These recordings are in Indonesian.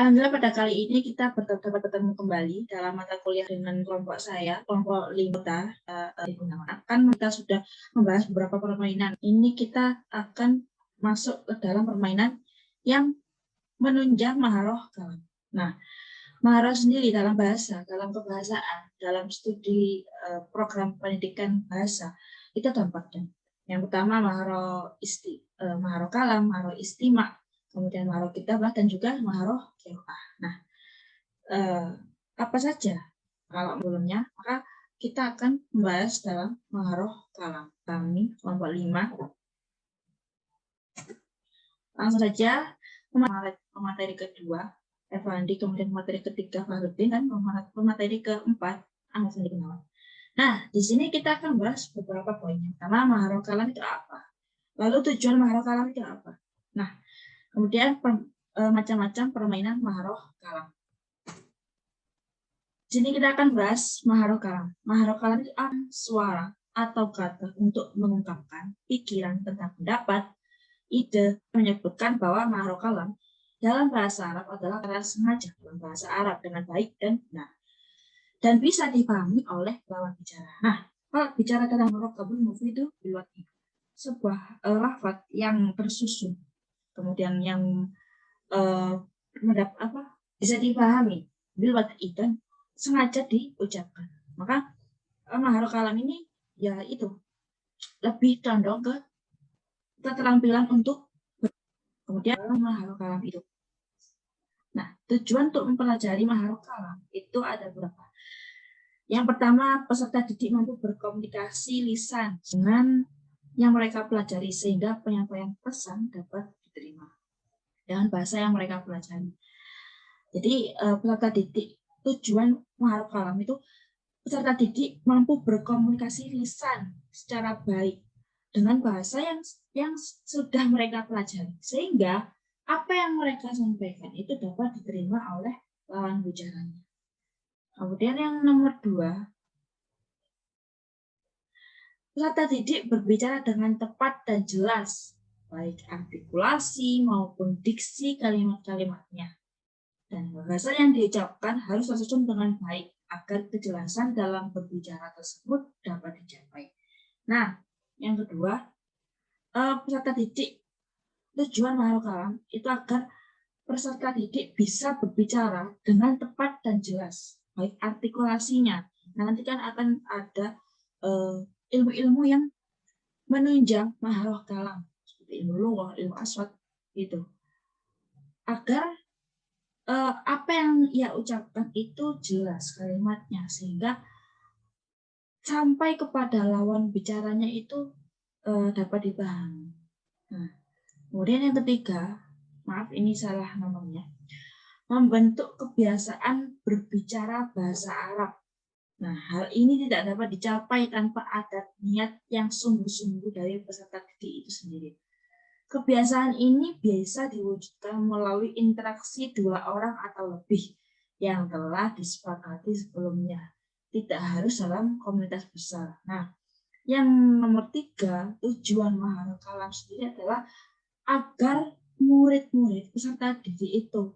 Alhamdulillah pada kali ini kita dapat bertemu kembali dalam mata kuliah dengan kelompok saya, kelompok 5 akan kita sudah membahas beberapa permainan. Ini kita akan masuk ke dalam permainan yang menunjang maharoh kalam. Nah, maharoh sendiri dalam bahasa, dalam kebahasaan, dalam studi program pendidikan bahasa itu ada 4. Yang pertama maharoh kalam, maharoh istimak, kemudian maharoh kitabah, dan juga maharoh qiraah. Nah, apa saja kalau sebelumnya, maka kita akan membahas dalam maharoh kalam. Kami kelompok 5. Langsung saja pemateri kedua, Evandi, kemudian pemateri ketiga Fahrudin, dan pemateri keempat Ahmad Gunawan. Nah, di sini kita akan bahas beberapa poin. Yang pertama, maharoh kalam itu apa? Lalu tujuan maharoh kalam itu apa? Nah, kemudian macam-macam permainan maharoh kalam. Di sini kita akan bahas maharoh kalam. Maharoh kalam itu suara atau kata untuk mengungkapkan pikiran tentang pendapat, ide, menyebutkan bahwa maharoh kalam dalam bahasa Arab adalah kata sengaja dalam bahasa Arab dengan baik dan benar, dan bisa dipahami oleh lawan bicara. Nah, kalau bicara tentang murakabul mufid itu sebuah lafaz yang tersusun, kemudian yang bisa dipahami bilwati dan sengaja diucapkan. Maka maharoh kalam ini ya itu lebih condong ke keterampilan untuk kemudian maharoh kalam itu. Nah, tujuan untuk mempelajari maharoh kalam itu ada beberapa. Yang pertama, peserta didik mampu berkomunikasi lisan dengan yang mereka pelajari sehingga penyampaian pesan dapat diterima dengan bahasa yang mereka pelajari. Jadi peserta didik, tujuan maharoh kalam itu peserta didik mampu berkomunikasi lisan secara baik dengan bahasa yang sudah mereka pelajari, sehingga apa yang mereka sampaikan itu dapat diterima oleh lawan bicaranya. Kemudian yang nomor 2, peserta didik berbicara dengan tepat dan jelas, baik artikulasi maupun diksi kalimat-kalimatnya. Dan bahasa yang diucapkan harus tersusun dengan baik agar kejelasan dalam berbicara tersebut dapat dicapai. Nah, yang kedua, peserta didik, tujuan maharoh kalam itu agar peserta didik bisa berbicara dengan tepat dan jelas, baik artikulasinya. Nanti kan akan ada ilmu-ilmu yang menunjang maharoh kalam, seperti ilmu lughah, ilmu aswad, itu. Agar apa yang ia ucapkan itu jelas kalimatnya, sehingga sampai kepada lawan bicaranya itu dapat dipahami. Nah, kemudian yang ketiga, maaf ini salah nomornya, membentuk kebiasaan berbicara bahasa Arab. Nah, hal ini tidak dapat dicapai tanpa ada niat yang sungguh-sungguh dari peserta didik itu sendiri. Kebiasaan ini biasa diwujudkan melalui interaksi 2 orang atau lebih yang telah disepakati sebelumnya. Tidak harus dalam komunitas besar. Nah, yang nomor 3, tujuan maharoh kalam sendiri adalah agar murid-murid peserta didik itu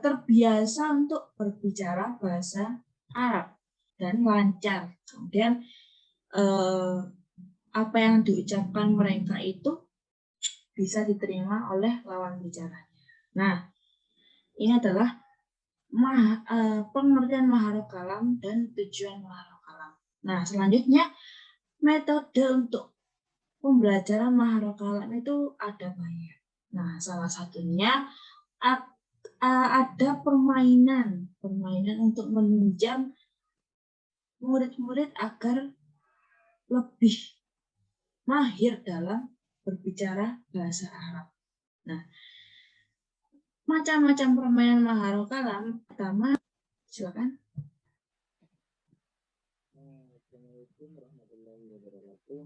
terbiasa untuk berbicara bahasa Arab dan lancar. Kemudian apa yang diucapkan mereka itu bisa diterima oleh lawan bicaranya. Nah, ini adalah pengertian maharoh kalam dan tujuan maharoh kalam. Nah, selanjutnya metode untuk pembelajaran maharoh kalam itu ada banyak. Nah, salah satunya ada permainan untuk menunjang murid-murid agar lebih mahir dalam berbicara bahasa Arab. Nah, macam-macam permainan maharoh kalam. Pertama, silakan. Assalamualaikum warahmatullahi wabarakatuh.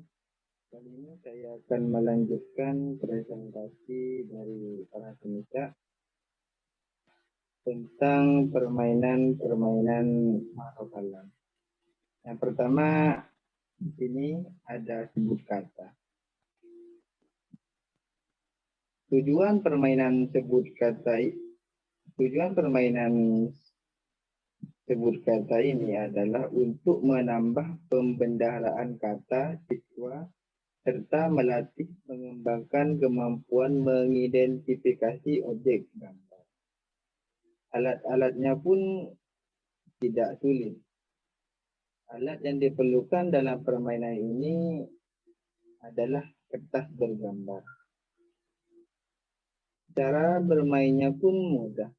Kali ini saya akan melanjutkan presentasi dari para pemirsa tentang permainan maharoh kalam. Yang pertama, di sini ada sebut kata. Tujuan permainan sebut kata Tujuan permainan sebut kata ini adalah untuk menambah pembendaharaan kata siswa serta melatih mengembangkan kemampuan mengidentifikasi objek gambar. Alat-alatnya pun tidak sulit. Alat yang diperlukan dalam permainan ini adalah kertas bergambar. Cara bermainnya pun mudah.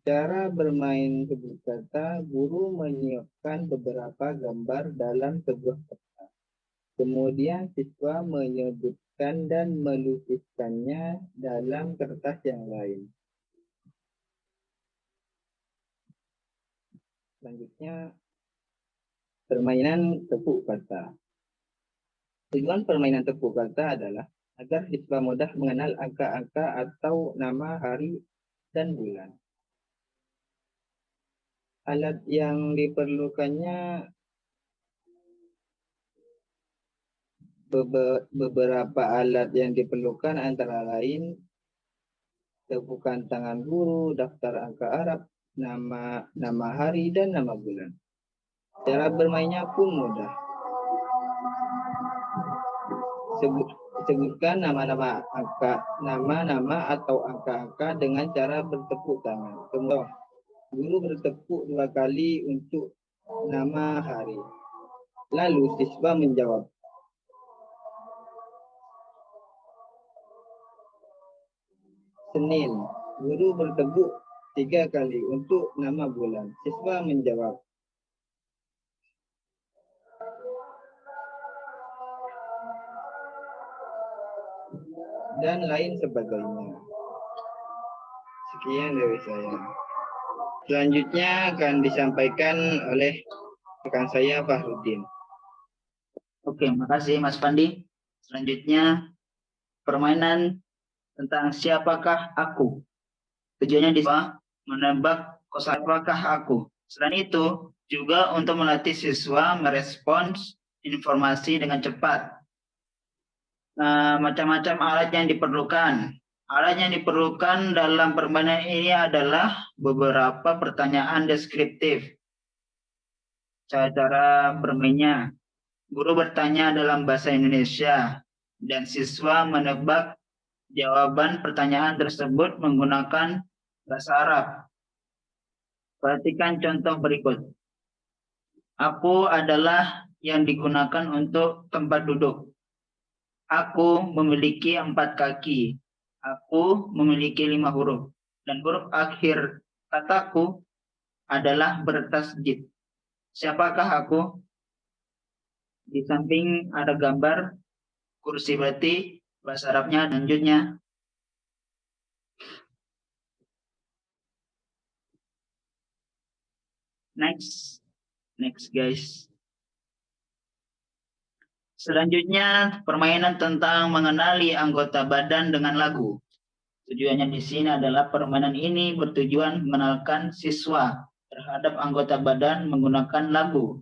Cara bermain sebut kata, guru menyiapkan beberapa gambar dalam sebuah kertas. Kemudian siswa menyebutkan dan melukiskannya dalam kertas yang lain. Selanjutnya, permainan tepuk kata. Tujuan permainan tepuk kata adalah agar siswa mudah mengenal angka-angka atau nama hari dan bulan. Alat yang diperlukannya beberapa alat yang diperlukan antara lain tepukan tangan guru, daftar angka Arab, nama hari dan nama bulan. Cara bermainnya pun mudah. Sebutkan nama-nama atau angka-angka dengan cara bertepuk tangan. Kemudian guru bertepuk 2 kali untuk nama hari. Lalu siswa menjawab. Senin, guru bertepuk 3 kali untuk nama bulan. Siswa menjawab. Dan lain sebagainya. Sekian dari saya. Selanjutnya akan disampaikan oleh rekan saya Fahrudin. Oke, makasih Mas Pandi. Selanjutnya permainan tentang siapakah aku. Tujuannya di menebak siapakah aku. Selain itu juga untuk melatih siswa merespons informasi dengan cepat. Macam-macam alat yang diperlukan. Alat yang diperlukan dalam permainan ini adalah beberapa pertanyaan deskriptif. Cara bermainnya, guru bertanya dalam bahasa Indonesia dan siswa menebak jawaban pertanyaan tersebut menggunakan bahasa Arab. Perhatikan contoh berikut. Aku adalah yang digunakan untuk tempat duduk. Aku memiliki 4 kaki. Aku memiliki 5 huruf. Dan huruf akhir kataku adalah bertasjid. Siapakah aku? Di samping ada gambar kursi, berarti bahasa Arabnya lanjutnya. Next guys. Selanjutnya permainan tentang mengenali anggota badan dengan lagu. Tujuannya di sini adalah permainan ini bertujuan mengenalkan siswa terhadap anggota badan menggunakan lagu.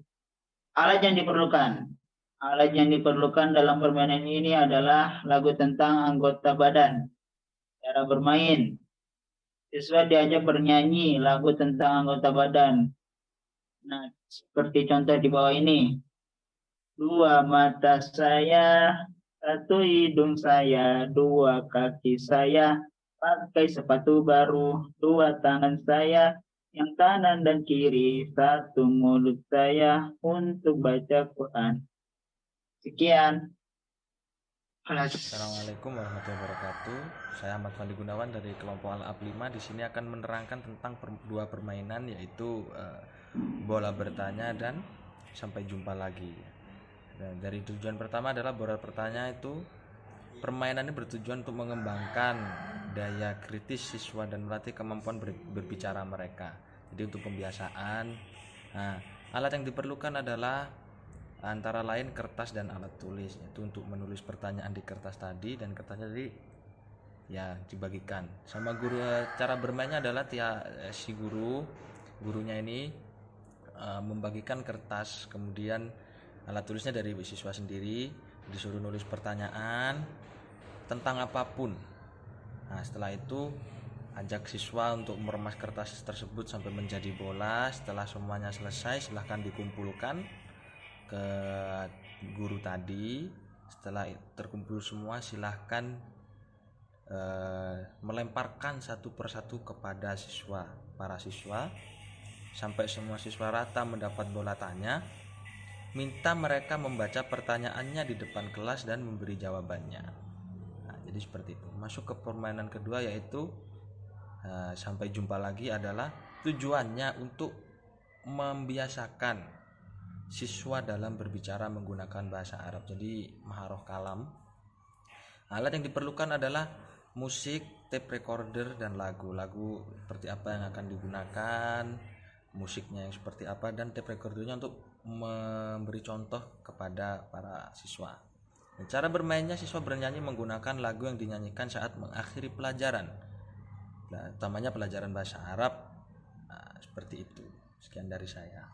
Alat yang diperlukan. Alat yang diperlukan dalam permainan ini adalah lagu tentang anggota badan. Cara bermain. Siswa diajak bernyanyi lagu tentang anggota badan. Nah, seperti contoh di bawah ini. 2 mata saya, 1 hidung saya, 2 kaki saya, pakai sepatu baru, 2 tangan saya, yang kanan dan kiri, 1 mulut saya untuk baca Quran. Sekian. Assalamualaikum warahmatullahi wabarakatuh. Saya Ahmad Fandi Gunawan dari kelompok Al-Ab 5. Di sini akan menerangkan tentang 2 permainan, yaitu bola bertanya dan sampai jumpa lagi. Nah, dari tujuan pertama adalah bola bertanya itu permainan ini bertujuan untuk mengembangkan daya kritis siswa dan melatih kemampuan berbicara mereka. Jadi untuk pembiasaan. Nah, alat yang diperlukan adalah antara lain kertas dan alat tulis, yaitu untuk menulis pertanyaan di kertas tadi, dan kertasnya tadi ya dibagikan sama guru. Cara bermainnya adalah si gurunya ini membagikan kertas, kemudian alat tulisnya dari siswa sendiri, disuruh nulis pertanyaan tentang apapun. Nah, setelah itu ajak siswa untuk meremas kertas tersebut sampai menjadi bola. Setelah semuanya selesai, silahkan dikumpulkan ke guru tadi. Setelah terkumpul semua, silahkan melemparkan satu persatu kepada para siswa sampai semua siswa rata mendapat bola tanya. Minta mereka membaca pertanyaannya di depan kelas dan memberi jawabannya. Nah, jadi seperti itu. Masuk ke permainan kedua, yaitu sampai jumpa lagi, adalah tujuannya untuk membiasakan siswa dalam berbicara menggunakan bahasa Arab. Jadi maharoh kalam. Alat yang diperlukan adalah musik, tape recorder, dan lagu seperti apa yang akan digunakan, musiknya yang seperti apa, dan tape recordernya untuk memberi contoh kepada para siswa. Cara bermainnya, siswa bernyanyi menggunakan lagu yang dinyanyikan saat mengakhiri pelajaran, utamanya pelajaran bahasa Arab. Nah, seperti itu. Sekian dari saya.